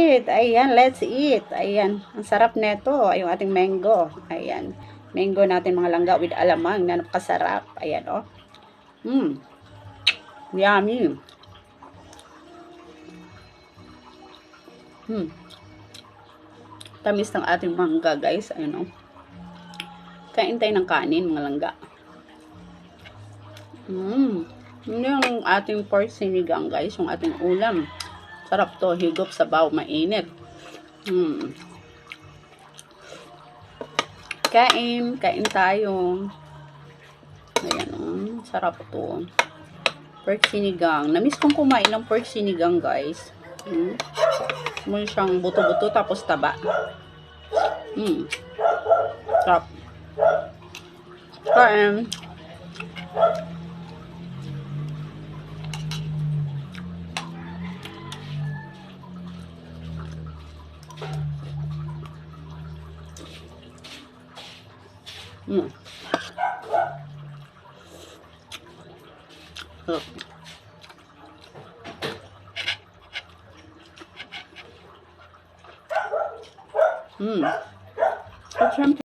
eat. Ayan, let's eat. Ayan, ang sarap nito. Ay, yung ating mango. Ayan, mango natin mga langga with alamang na napakasarap. Ayan, oh. Yummy. Tamis ng ating mangga, guys. Ayan, oh. Kain tayo ng kanin, mga langga. Yung ating pork sinigang, guys. Yung ating ulam. Sarap to. Higop sa baw. Mainit. Kain tayo. Ayan, oh. Sarap to. Pork sinigang. Namiss kong kumain ng pork sinigang, guys. Muna siyang buto-buto tapos taba. Sarap. Kain. Sarap.